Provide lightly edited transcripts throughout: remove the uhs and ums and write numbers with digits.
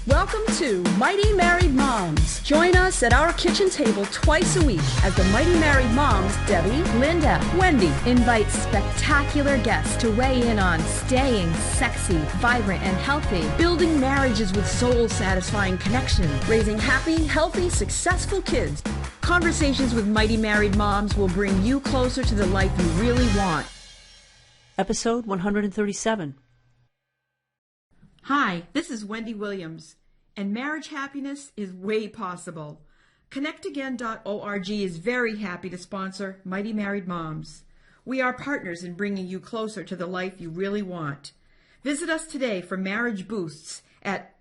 Welcome to Mighty Married Moms. Join us at our kitchen table twice a week as the Mighty Married Moms, Debbie, Linda, Wendy, invite spectacular guests to weigh in on staying sexy, vibrant, and healthy, building marriages with soul-satisfying connection, raising happy, healthy, successful kids. Conversations with Mighty Married Moms will bring you closer to the life you really want. Episode 137. Hi, this is Wendy Williams, and marriage happiness is way possible. ConnectAgain.org is very happy to sponsor Mighty Married Moms. We are partners in bringing you closer to the life you really want. Visit us today for marriage boosts at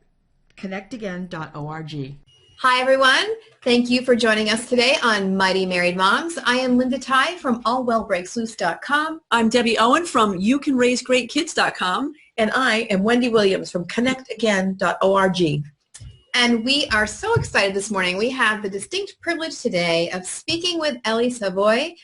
ConnectAgain.org. Hi, everyone. Thank you for joining us today on Mighty Married Moms. I am Linda Tighe from AllWellBreaksLoose.com. I'm Debbie Owen from YouCanRaiseGreatKids.com. And I am Wendy Williams from ConnectAgain.org. And we are so excited this morning. We have the distinct privilege today of speaking with Ellie Savoy.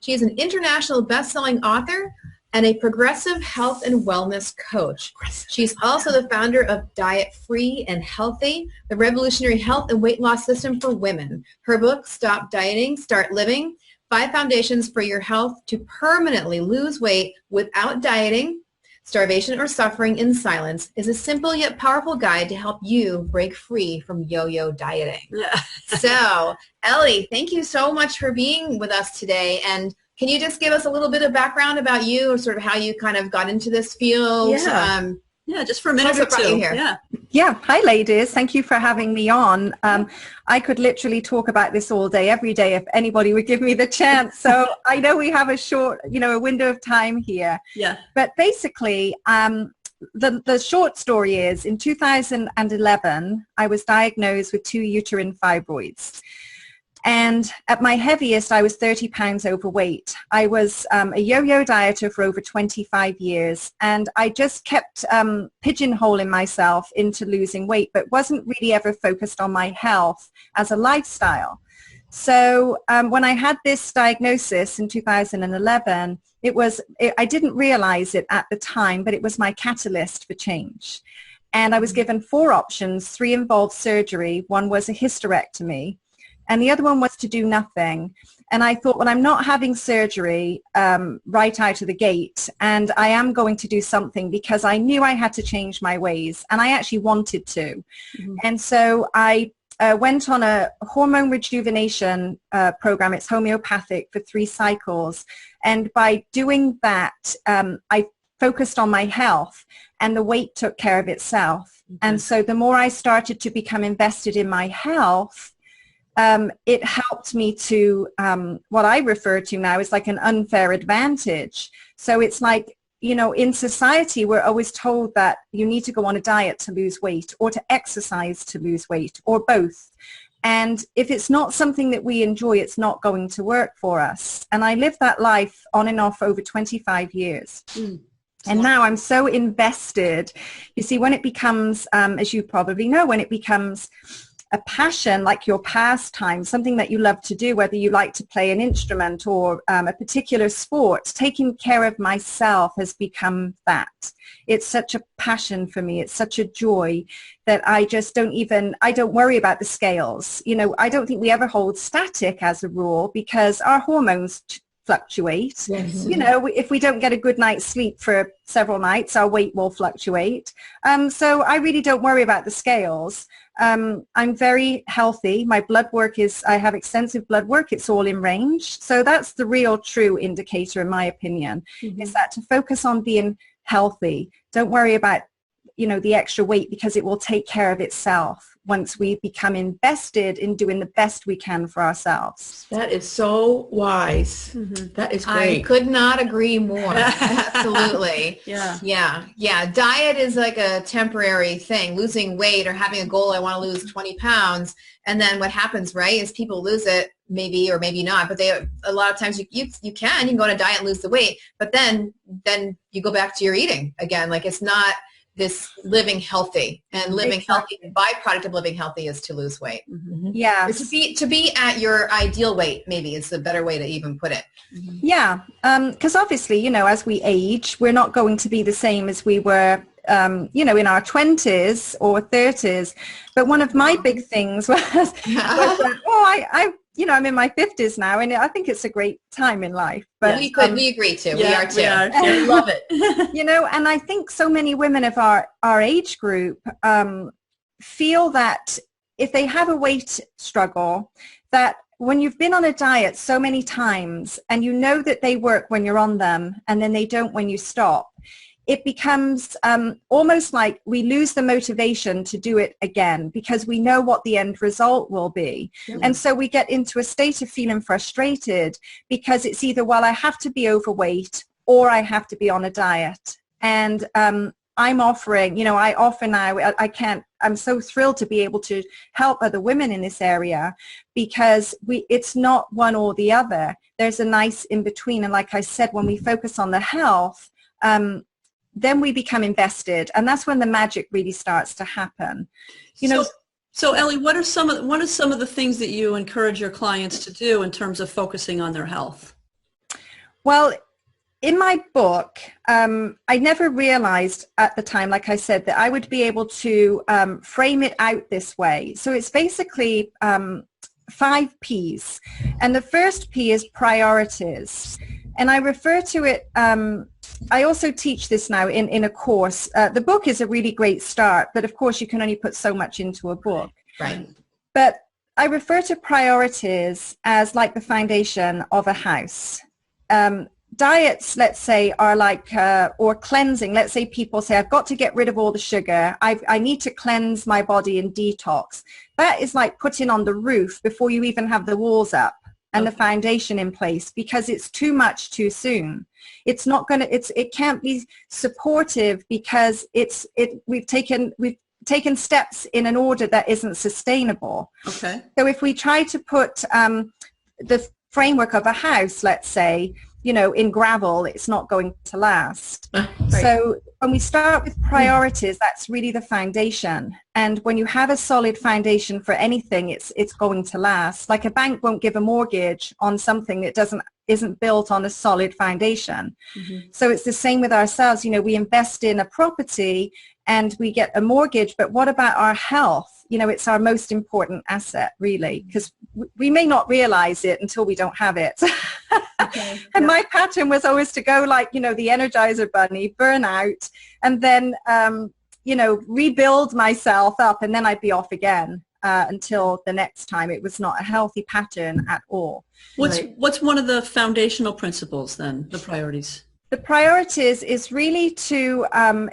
She is an international best-selling author and a progressive health and wellness coach. She's also the founder of Diet Free and Healthy, the revolutionary health and weight loss system for women. Her book, Stop Dieting, Start Living, 5 Foundations for Your Health to Permanently Lose Weight Without Dieting, Starvation or Suffering in Silence, is a simple yet powerful guide to help you break free from yo-yo dieting. Yeah. So, Ellie, thank you so much for being with us today. And can you just give us a little bit of background about you, or sort of how you kind of got into this field? Yeah, just for a minute or two. Yeah. Hi, ladies. Thank you for having me on. I could literally talk about this all day, every day, if anybody would give me the chance. So I know we have a short, a window of time here. Yeah. But basically, the short story is, in 2011, I was diagnosed with 2 uterine fibroids. And at my heaviest, I was 30 pounds overweight. I was a yo-yo dieter for over 25 years, and I just kept pigeonholing myself into losing weight, but wasn't really ever focused on my health as a lifestyle. So when I had this diagnosis in 2011, I didn't realize it at the time, but it was my catalyst for change. And I was given 4 options. 3 involved surgery. 1 was a hysterectomy. And the other one was to do nothing. And I thought, well, I'm not having surgery right out of the gate, and I am going to do something, because I knew I had to change my ways, and I actually wanted to. Mm-hmm. And so I went on a hormone rejuvenation program. It's homeopathic, for 3 cycles. And by doing that, I focused on my health, and the weight took care of itself. Mm-hmm. And so the more I started to become invested in my health, it helped me to what I refer to now as like an unfair advantage. So it's like, in society, we're always told that you need to go on a diet to lose weight, or to exercise to lose weight, or both. And if it's not something that we enjoy, it's not going to work for us. And I lived that life on and off over 25 years. Mm. And now I'm so invested. You see, when it becomes, as you probably know, when it becomes a passion, like your pastime, something that you love to do, whether you like to play an instrument or a particular sport, taking care of myself has become that. It's such a passion for me. It's such a joy that I don't worry about the scales. I don't think we ever hold static as a rule, because our hormones fluctuate. Yes. If we don't get a good night's sleep for several nights, our weight will fluctuate. So I really don't worry about the scales. I'm very healthy. My blood work I have extensive blood work. It's all in range. So that's the real true indicator, in my opinion, is that to focus on being healthy. Don't worry about, the extra weight, because it will take care of itself once we become invested in doing the best we can for ourselves. That is so wise. Mm-hmm. That is great. I could not agree more. Absolutely. Yeah. Diet is like a temporary thing. Losing weight or having a goal, I want to lose 20 pounds. And then what happens, right, is people lose it, maybe or maybe not. But a lot of times you can go on a diet and lose the weight. But then you go back to your eating again. Like, it's not this living healthy, and living healthy, the byproduct of living healthy is to lose weight. Mm-hmm. Yeah. To be at your ideal weight, maybe, is the better way to even put it. Yeah. Because obviously, as we age, we're not going to be the same as we were in our 20s or 30s. But one of my big things was I'm in my 50s now, and I think it's a great time in life. But we agree too. We are too. We love it. And I think so many women of our age group feel that if they have a weight struggle, that when you've been on a diet so many times and you know that they work when you're on them and then they don't when you stop, it becomes almost like we lose the motivation to do it again because we know what the end result will be. Mm-hmm. And so we get into a state of feeling frustrated because it's either, well, I have to be overweight or I have to be on a diet. And I'm offering, I offer now, I'm so thrilled to be able to help other women in this area because it's not one or the other. There's a nice in between. And like I said, when we focus on the health, then we become invested, and that's when the magic really starts to happen. So Ellie, what are some of the things that you encourage your clients to do in terms of focusing on their health? Well, in my book, I never realized at the time, like I said, that I would be able to frame it out this way. So it's basically 5 P's, and the first P is priorities, and I refer to it. I also teach this now in a course. The book is a really great start, but of course you can only put so much into a book. Right. But I refer to priorities as like the foundation of a house. Diets, let's say, are like, or cleansing. Let's say people say, I've got to get rid of all the sugar. I need to cleanse my body and detox. That is like putting on the roof before you even have the walls up and the foundation in place, because it's too much too soon. It's not going to, it can't be supportive because we've taken steps in an order that isn't sustainable. Okay. So if we try to put the framework of a house, let's say, in gravel, it's not going to last. Right. So when we start with priorities, that's really the foundation. And when you have a solid foundation for anything, it's going to last. Like a bank won't give a mortgage on something that isn't built on a solid foundation. Mm-hmm. So it's the same with ourselves. We invest in a property and we get a mortgage, but what about our health? It's our most important asset, really, because we may not realize it until we don't have it. Okay. And my pattern was always to go like, the Energizer Bunny, burn out, and then, rebuild myself up, and then I'd be off again until the next time. It was not a healthy pattern at all. What's one of the foundational principles then, the priorities? The priorities is really to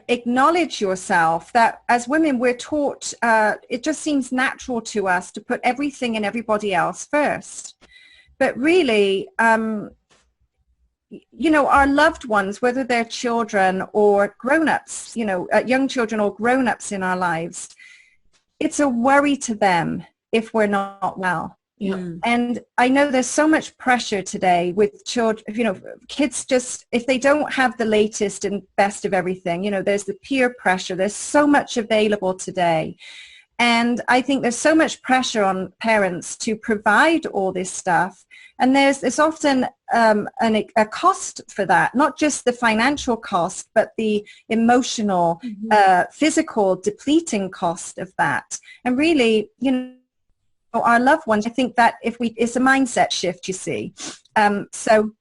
acknowledge yourself, that as women we're taught, it just seems natural to us to put everything and everybody else first. But really, our loved ones, whether they're children or grown-ups, young children or grown-ups in our lives, it's a worry to them if we're not well. Yeah. And I know there's so much pressure today with children, kids just, if they don't have the latest and best of everything, there's the peer pressure. There's so much available today. And I think there's so much pressure on parents to provide all this stuff. And there's often a cost for that, not just the financial cost, but the emotional, physical, depleting cost of that. And really, our loved ones, I think that it's a mindset shift, you see. So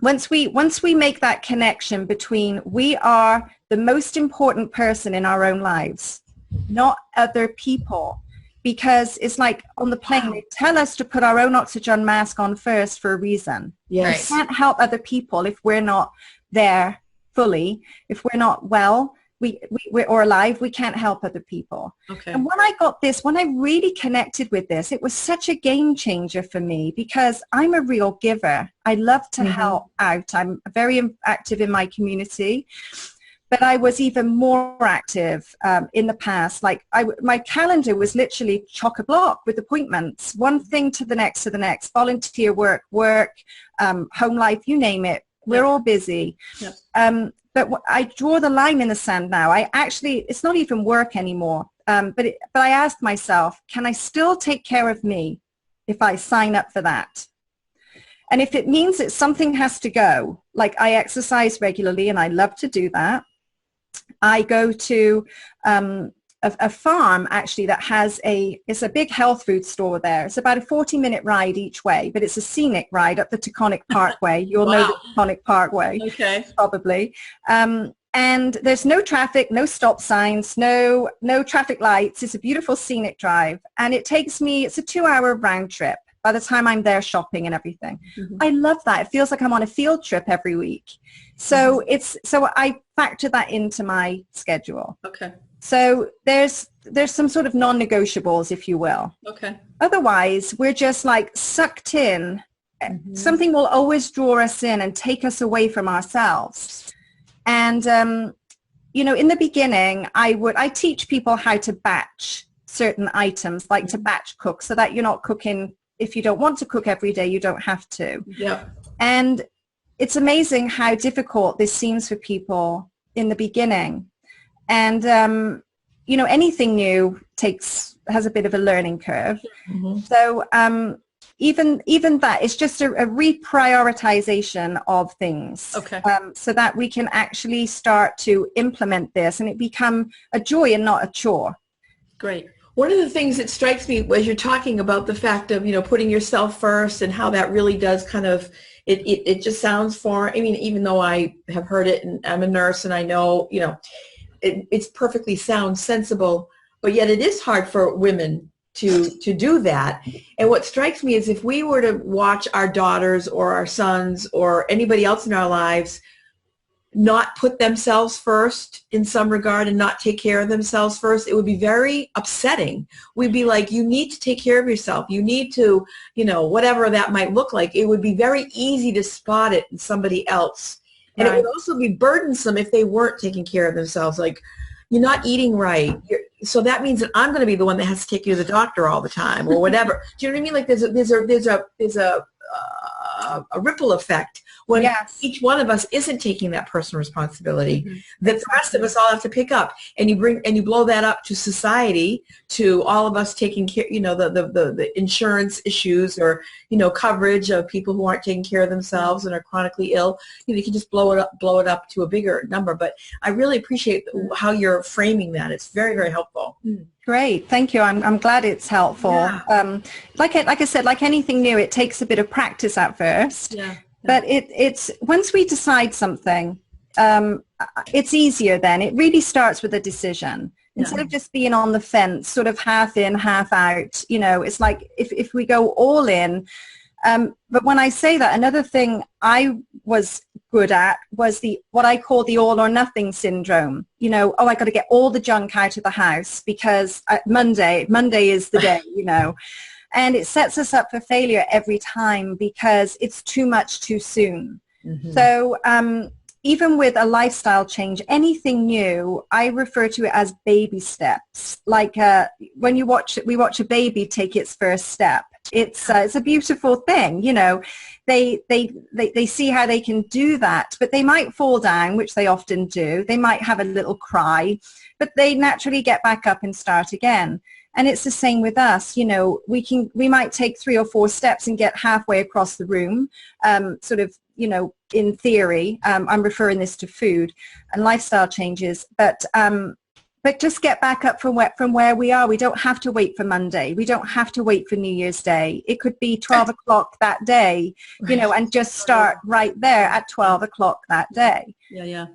once we make that connection between we are the most important person in our own lives, not other people, because it's like on the plane, they tell us to put our own oxygen mask on first for a reason. Yes. We can't help other people if we're not there fully, if we're not well. We're alive, we can't help other people. Okay. And when I really connected with this, it was such a game changer for me because I'm a real giver. I love to help out. I'm very active in my community, but I was even more active in the past. Like my calendar was literally chock-a-block with appointments, one thing to the next, volunteer work, home life, you name it. We're all busy. Yep. But I draw the line in the sand now. It's not even work anymore. But I asked myself, can I still take care of me if I sign up for that? And if it means that something has to go, like I exercise regularly and I love to do that, I go to a farm actually that has it's a big health food store there. It's about a 40-minute ride each way, but it's a scenic ride up the Taconic Parkway. You'll know the Taconic Parkway, Okay. probably. And there's no traffic, no stop signs, no traffic lights. It's a beautiful scenic drive. And it's a 2-hour round trip by the time I'm there shopping and everything. Mm-hmm. I love that. It feels like I'm on a field trip every week. So so I factor that into my schedule. Okay. So there's some sort of non-negotiables, if you will. Okay. Otherwise, we're just like sucked in. Mm-hmm. Something will always draw us in and take us away from ourselves. And, in the beginning, I teach people how to batch certain items, like to batch cook, so that you're not cooking. If you don't want to cook every day, you don't have to. Yeah. And it's amazing how difficult this seems for people in the beginning. And, anything new has a bit of a learning curve. Mm-hmm. So even that is just a reprioritization of things. Okay. So that we can actually start to implement this and it become a joy and not a chore. Great. One of the things that strikes me as you're talking about the fact of, putting yourself first and how that really does kind of, it just sounds even though I have heard it and I'm a nurse and I know, it's perfectly sound, sensible, but yet it is hard for women to do that. And what strikes me is if we were to watch our daughters or our sons or anybody else in our lives not put themselves first in some regard and not take care of themselves first, it would be very upsetting. We'd be like, you need to take care of yourself. You need to, whatever that might look like. It would be very easy to spot it in somebody else. And It would also be burdensome if they weren't taking care of themselves. Like, you're not eating right. So that means that I'm going to be the one that has to take you to the doctor all the time or whatever. Do you know what I mean? Like there's a ripple effect when each one of us isn't taking that personal responsibility that the rest of us all have to pick up, and you blow that up to society, to all of us taking care, the insurance issues or, coverage of people who aren't taking care of themselves and are chronically ill. You can just blow it up to a bigger number. But I really appreciate how you're framing that. It's very, very helpful. Great, thank you. I'm glad it's helpful. Yeah. Like I said, like anything new, it takes a bit of practice at first. Yeah. But it's once we decide something, it's easier then. It really starts with a decision. Instead of just being on the fence, sort of half in, half out, it's like if we go all in. But when I say that, another thing I was good at was what I call the all or nothing syndrome. I got to get all the junk out of the house because Monday is the day, And it sets us up for failure every time because it's too much too soon. Mm-hmm. So even with a lifestyle change, anything new, I refer to it as baby steps. Like when we watch a baby take its first step. It's a beautiful thing, They see how they can do that, but they might fall down, which they often do. They might have a little cry, but they naturally get back up and start again. And it's the same with us. We might take 3 or 4 steps and get halfway across the room, in theory. I'm referring this to food and lifestyle changes, but just get back up from where we are. We don't have to wait for Monday. We don't have to wait for New Year's Day. It could be 12 o'clock that day, and just start right there at 12 o'clock that day. Yeah.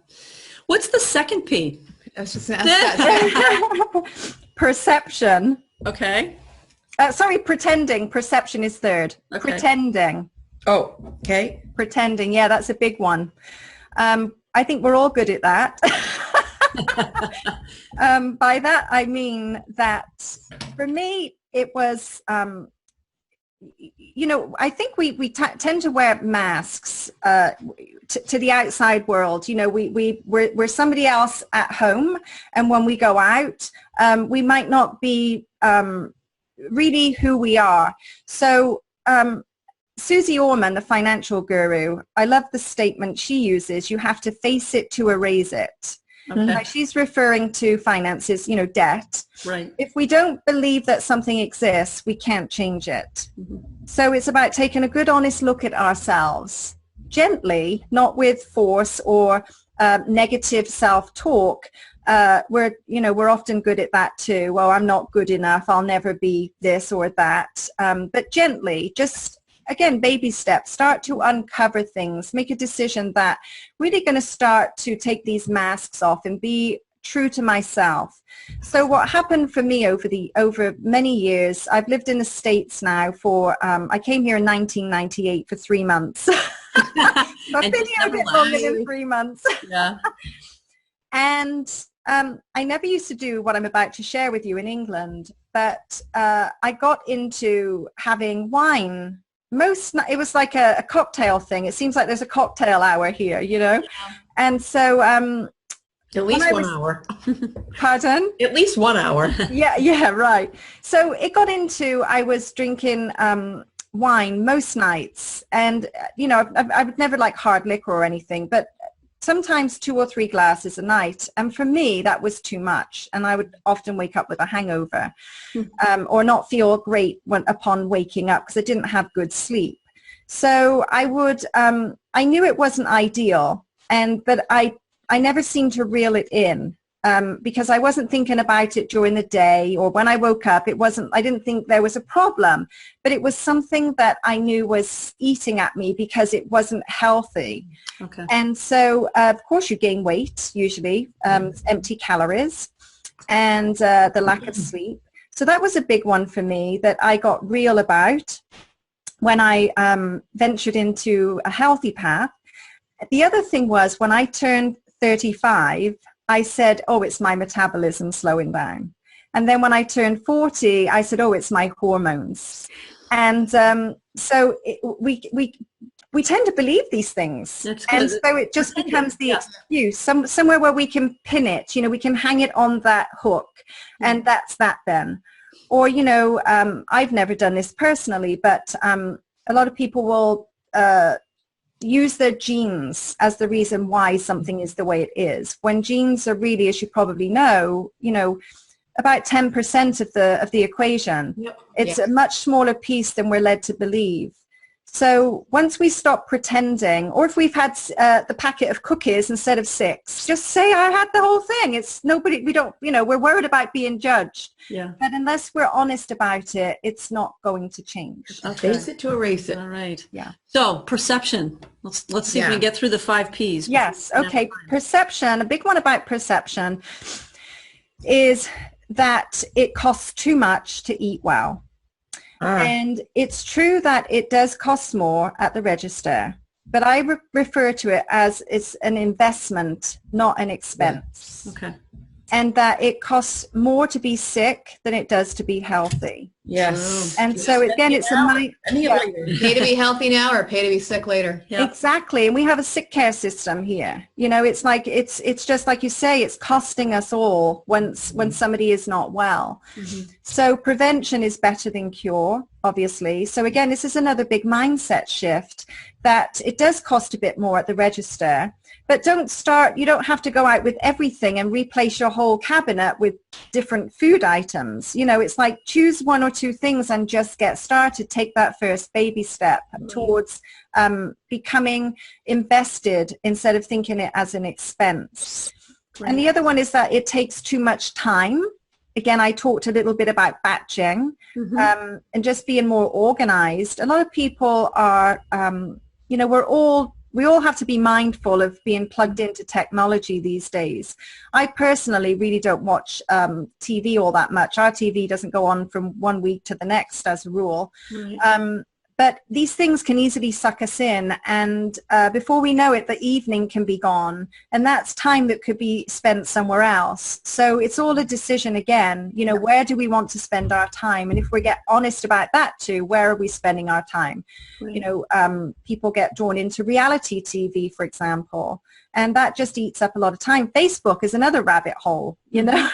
What's the second P? I was just going to ask that. Perception. Okay. Pretending. Perception is third. Okay. Pretending. Oh, okay. Pretending. Yeah, that's a big one. I think we're all good at that. By that, I mean that for me, it was, I think we tend to wear masks to the outside world. We're somebody else at home, and when we go out, we might not be really who we are. So Susie Orman, the financial guru, I love the statement she uses: you have to face it to erase it. Okay. She's referring to finances, debt. Right. If we don't believe that something exists, we can't change it. Mm-hmm. So it's about taking a good, honest look at ourselves, gently, not with force or negative self-talk, we're often good at that too. Well, I'm not good enough. I'll never be this or that. But gently, just again, baby steps, start to uncover things, make a decision that really going to start to take these masks off and be true to myself. So what happened for me over many years, I've lived in the States now for, I came here in 1998 for 3 months. So I've been here a bit longer than 3 months. Yeah. And I never used to do what I'm about to share with you in England, but I got into having wine. It was like a cocktail thing. It seems like there's a cocktail hour here, Yeah. And so at least 1 hour. Pardon? At least 1 hour. Yeah, right. So it got into, I was drinking wine most nights, and I would never like hard liquor or anything, but sometimes 2 or 3 glasses a night. And for me, that was too much. And I would often wake up with a hangover or not feel great upon waking up because I didn't have good sleep. So I knew it wasn't ideal, but I never seemed to reel it in because I wasn't thinking about it during the day, or when I woke up, I didn't think there was a problem, but it was something that I knew was eating at me because it wasn't healthy. Okay. And so, of course, you gain weight, usually, empty calories, and the lack of sleep. So that was a big one for me that I got real about when I ventured into a healthy path. The other thing was when I turned 35, I said, oh, it's my metabolism slowing down. And then when I turned 40, I said, oh, it's my hormones. And so we tend to believe these things. And so it just becomes the excuse, somewhere where we can pin it, we can hang it on that hook. And that's that then. Or, I've never done this personally, but a lot of people will use their genes as the reason why something is the way it is. When genes are really, as you probably know, about 10% of the equation. Yep. It's a much smaller piece than we're led to believe. So once we stop pretending, or if we've had the packet of cookies instead of 6, just say I had the whole thing. It's nobody, we don't, we're worried about being judged. Yeah. But unless we're honest about it, it's not going to change. Okay. Face it to erase it. All right. Yeah. So perception. Let's see if we can get through the 5 Ps. Yes. Okay. Perception. A big one about perception is that it costs too much to eat well. And it's true that it does cost more at the register, but I refer to it as it's an investment, not an expense. Yeah. Okay. And that it costs more to be sick than it does to be healthy. Yes. And so again, it's pay to be healthy now or pay to be sick later. Yeah. Exactly. And we have a sick care system here. It's like, it's just like you say, it's costing us all when somebody is not well. Mm-hmm. So prevention is better than cure, obviously. So again, this is another big mindset shift that it does cost a bit more at the register. But you don't have to go out with everything and replace your whole cabinet with different food items. It's like choose 1 or 2 things and just get started. Take that first baby step towards becoming invested instead of thinking it as an expense. Right. And the other one is that it takes too much time. Again, I talked a little bit about batching and just being more organized. A lot of people are, we all have to be mindful of being plugged into technology these days. I personally really don't watch TV all that much. Our TV doesn't go on from one week to the next as a rule. Right. But these things can easily suck us in, and before we know it, the evening can be gone, and that's time that could be spent somewhere else. So it's all a decision again, where do we want to spend our time? And if we get honest about that too, where are we spending our time? Right. People get drawn into reality TV, for example, and that just eats up a lot of time. Facebook is another rabbit hole, Yeah.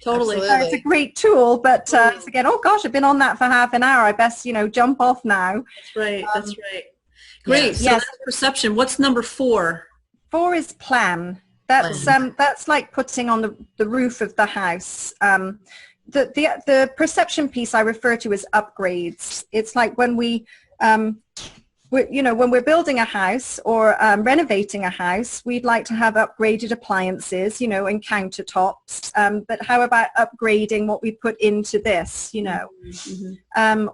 Totally. It's a great tool, but again, oh gosh, I've been on that for half an hour. I best, jump off now. That's right. That's right. Great. Yes. So that's perception. What's number 4? 4 is plan. That's like putting on the roof of the house. The perception piece I refer to as upgrades. It's like when we when we're building a house or renovating a house, we'd like to have upgraded appliances, and countertops. But how about upgrading what we put into this,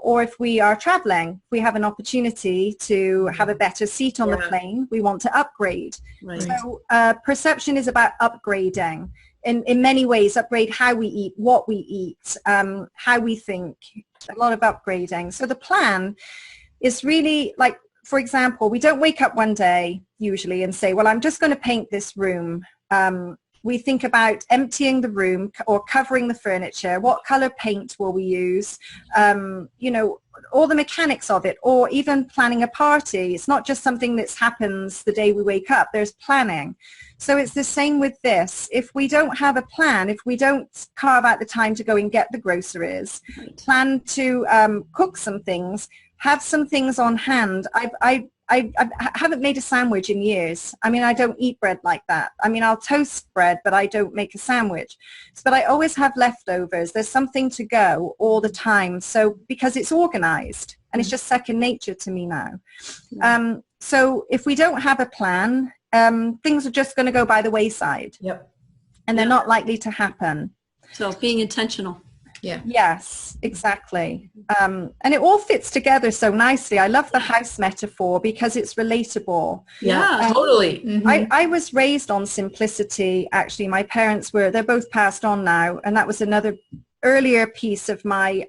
or if we are traveling, we have an opportunity to have a better seat on the plane, we want to upgrade. Right. So perception is about upgrading. In many ways, upgrade how we eat, what we eat, how we think, a lot of upgrading. So the plan is really like, for example, we don't wake up one day usually and say, well, I'm just going to paint this room. We think about emptying the room or covering the furniture. What color paint will we use? All the mechanics of it, or even planning a party. It's not just something that happens the day we wake up. There's planning. So it's the same with this. If we don't have a plan, if we don't carve out the time to go and get the groceries, plan to cook some things, have some things on hand. I haven't made a sandwich in years. I mean, I don't eat bread like that. I mean, I'll toast bread, but I don't make a sandwich. But I always have leftovers. There's something to go all the time. So because it's organized and it's just second nature to me now. So if we don't have a plan, things are just going to go by the wayside. Yep. And they're not likely to happen. So being intentional. Yeah. Yes, exactly. And it all fits together so nicely. I love the house metaphor because it's relatable. Yeah, totally. I was raised on simplicity. Actually, my parents they're both passed on now. And that was another earlier piece of my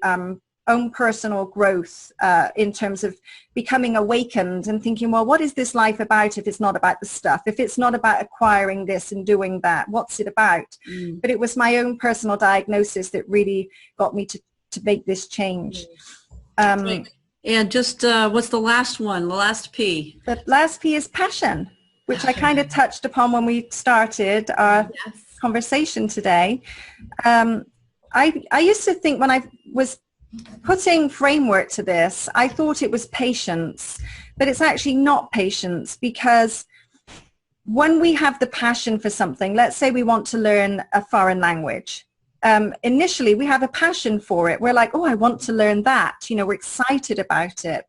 own personal growth in terms of becoming awakened and thinking, well, what is this life about if it's not about the stuff? If it's not about acquiring this and doing that, what's it about? But it was my own personal diagnosis that really got me to make this change. And just what's the last one, the last P? The last P is passion, which I kind of touched upon when we started our conversation today. I used to think when I was putting framework to this, I thought it was patience, but it's actually not patience, because when we have the passion for something, let's say we want to learn a foreign language. Initially, we have a passion for it. We're like, oh, I want to learn that. We're excited about it.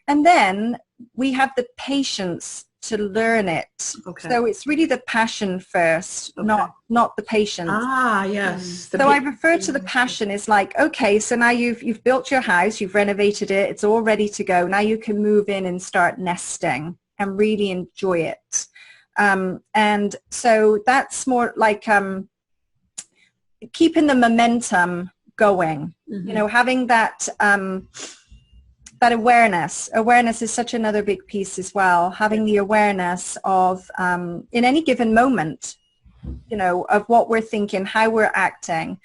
And then we have the patience to learn it. Okay. So it's really the passion first, not the patience. Ah, yes. So I refer to the passion as like, okay, so now you've built your house, you've renovated it, it's all ready to go. Now you can move in and start nesting and really enjoy it. And so that's more like keeping the momentum going, having that that awareness is such another big piece as well. Having the awareness of, in any given moment, of what we're thinking, how we're acting.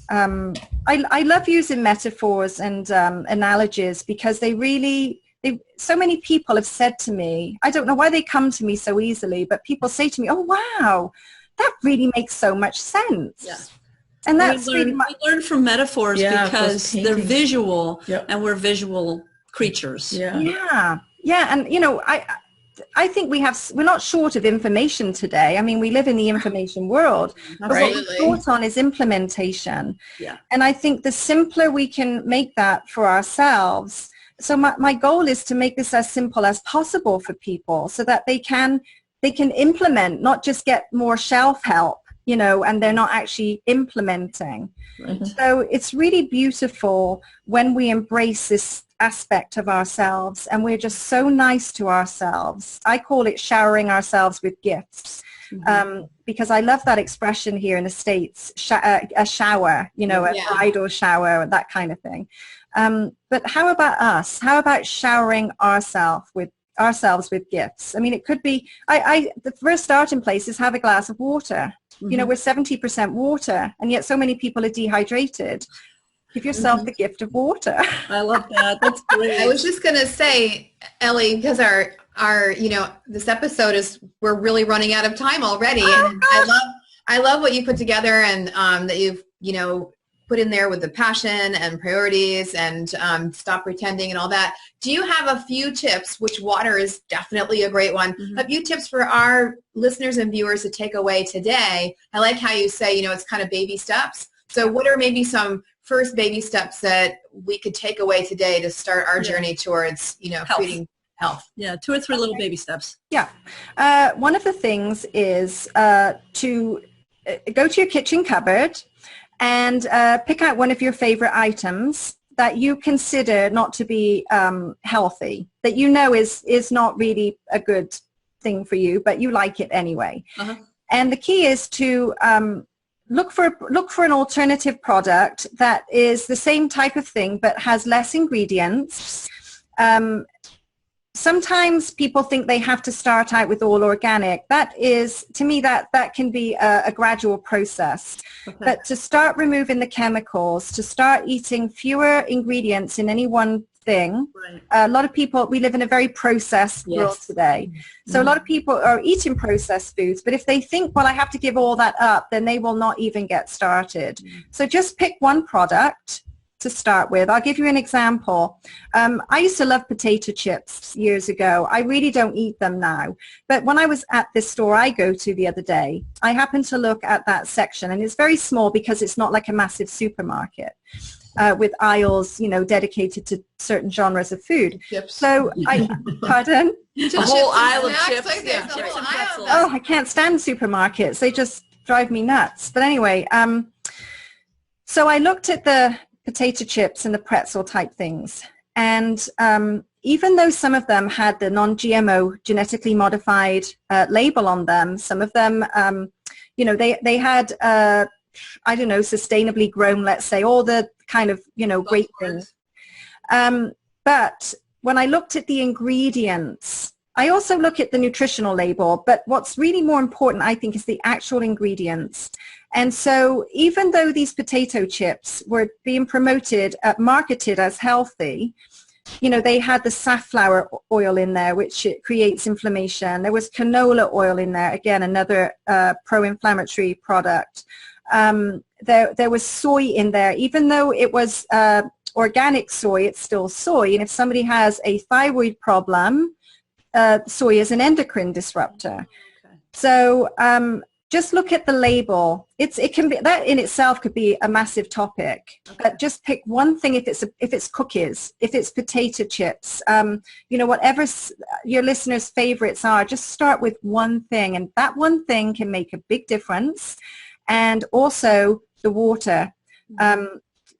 I love using metaphors and analogies because so many people have said to me, I don't know why they come to me so easily, but people say to me, oh, wow, that really makes so much sense. Yeah. And that's we learn from metaphors because they're visual and we're visual creatures. And I think we're not short of information today. I mean, we live in the information world, but what we're short on is implementation. And I think the simpler we can make that for ourselves. So my goal is to make this as simple as possible for people so that they can implement, not just get more shelf help, and they're not actually implementing. So it's really beautiful when we embrace this aspect of ourselves and we're just so nice to ourselves. I call it showering ourselves with gifts, because I love that expression here in the States, a shower, a bridal shower, that kind of thing. But how about us? How about showering ourselves with gifts? I mean, it could be, the first starting place is have a glass of water. We're 70% water, and yet so many people are dehydrated. Give yourself the gift of water. I love that. That's great. I was just going to say, Ellie, because our this episode we're really running out of time already. And I love what you put together and that you've, put in there with the passion and priorities and stop pretending and all that. Do you have a few tips, which water is definitely a great one, a few tips for our listeners and viewers to take away today? I like how you say, it's kind of baby steps. So what are maybe some first baby steps that we could take away today to start our journey towards, creating health. Yeah, 2 or 3 little baby steps. Yeah. One of the things is to go to your kitchen cupboard and pick out one of your favorite items that you consider not to be healthy, that you know is not really a good thing for you, but you like it anyway. Uh-huh. And the key is to look for an alternative product that is the same type of thing but has less ingredients. Sometimes people think they have to start out with all organic. That is, to me, that can be a gradual process. Okay. But to start removing the chemicals, to start eating fewer ingredients in any one thing. Right. A lot of people, we live in a very processed world today. So a lot of people are eating processed foods, but if they think, well, I have to give all that up, then they will not even get started. So just pick one product to start with. I'll give you an example. I used to love potato chips years ago. I really don't eat them now. But when I was at this store I go to the other day, I happened to look at that section, and it's very small because it's not like a massive supermarket with aisles, dedicated to certain genres of food. Chips. So pardon? A whole aisle of Snacks, chips. like Yeah, there's a chips whole and aisle pretzels. of Oh, I can't stand supermarkets. They just drive me nuts. But anyway, so I looked at the potato chips and the pretzel type things. And even though some of them had the non-GMO genetically modified label on them, some of them, they had, I don't know, sustainably grown, let's say, all the kind of, great things. But when I looked at the ingredients, I also look at the nutritional label, but what's really more important, I think, is the actual ingredients. And so even though these potato chips were being marketed as healthy, they had the safflower oil in there, which creates inflammation. There was canola oil in there, again, another pro-inflammatory product. There was soy in there. Even though it was organic soy, it's still soy. And if somebody has a thyroid problem, soy is an endocrine disruptor. Okay. So just look at the label. It can be, that in itself could be a massive topic. Okay. But just pick one thing. If it's cookies, if it's potato chips, whatever your listeners' favorites are, just start with one thing, and that one thing can make a big difference. And also the water.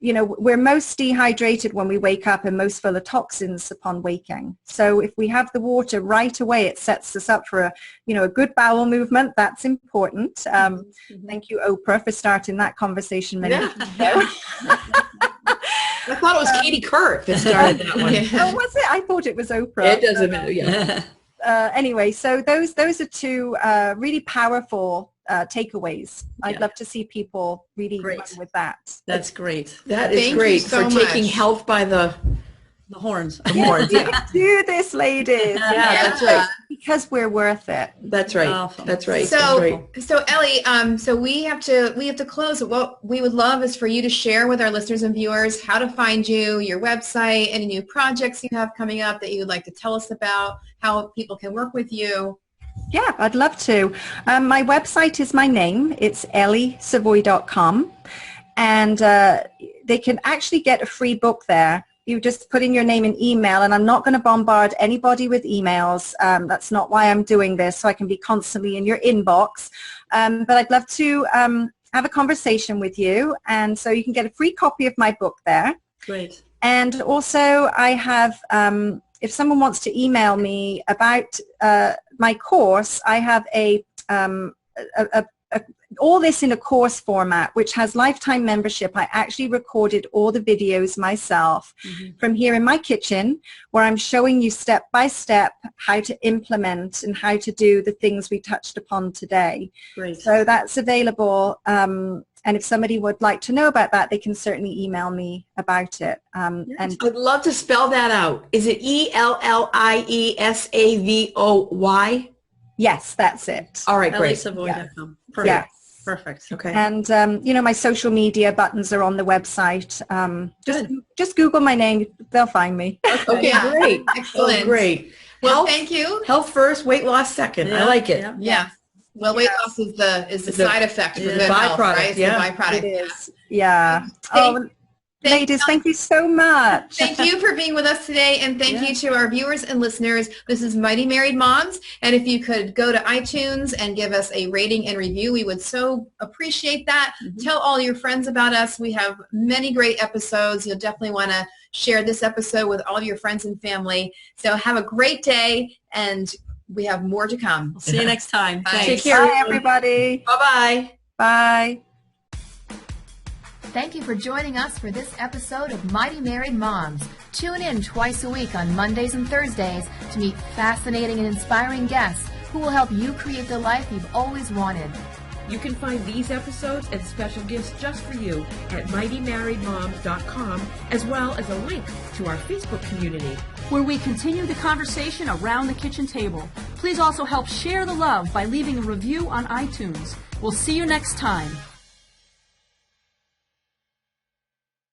We're most dehydrated when we wake up and most full of toxins upon waking. So if we have the water right away, it sets us up for a good bowel movement. That's important. Thank you, Oprah, for starting that conversation many years ago. I thought it was Katie Couric that started that one. Oh, was it? I thought it was Oprah. It doesn't matter. Yeah. Anyway, so those are two really powerful takeaways. I'd love to see people really run with that. That's great. That is Thank great you so for taking much. health by the The horns. horns. You can do this, ladies. Yeah, that's right. Because we're worth it. That's right. Awesome. That's right. So, That's right. so Ellie, so we have to close. What we would love is for you to share with our listeners and viewers how to find you, your website, any new projects you have coming up that you would like to tell us about, how people can work with you. Yeah, I'd love to. My website is my name. It's elliesavoy.com. And they can actually get a free book there. You just put in your name and email, and I'm not going to bombard anybody with emails. That's not why I'm doing this, so I can be constantly in your inbox. But I'd love to have a conversation with you, and so you can get a free copy of my book there. Great. And also I have, if someone wants to email me about my course, I have all this in a course format, which has lifetime membership. I actually recorded all the videos myself from here in my kitchen, where I'm showing you step by step how to implement and how to do the things we touched upon today. Great. So that's available. And if somebody would like to know about that, they can certainly email me about it. And I'd love to spell that out. Is it ELLIESAVOY? yes, that's it. All right, great. EllieSavoy.com. Perfect. Yes. Perfect. Okay. And, my social media buttons are on the website. Just Google my name. They'll find me. Okay, Yeah. great. Excellent. Oh, great. Well, Health, thank you. health first, weight loss second. I like it. Yeah. Yeah. Well, weight loss is the The side effect for the good health, byproduct, right? It's yeah. the byproduct. It is. Yeah. Thank- Ladies, thank you so much. Thank you for being with us today, and thank you to our viewers and listeners. This is Mighty Married Moms, and if you could go to iTunes and give us a rating and review, we would so appreciate that. Tell all your friends about us. We have many great episodes. You'll definitely want to share this episode with all of your friends and family. So have a great day, and we have more to come. We'll see you next time. Bye. Thanks. Take care. Bye, everybody. Bye-bye. Bye. Thank you for joining us for this episode of Mighty Married Moms. Tune in twice a week on Mondays and Thursdays to meet fascinating and inspiring guests who will help you create the life you've always wanted. You can find these episodes and special gifts just for you at mightymarriedmoms.com, as well as a link to our Facebook community, where we continue the conversation around the kitchen table. Please also help share the love by leaving a review on iTunes. We'll see you next time.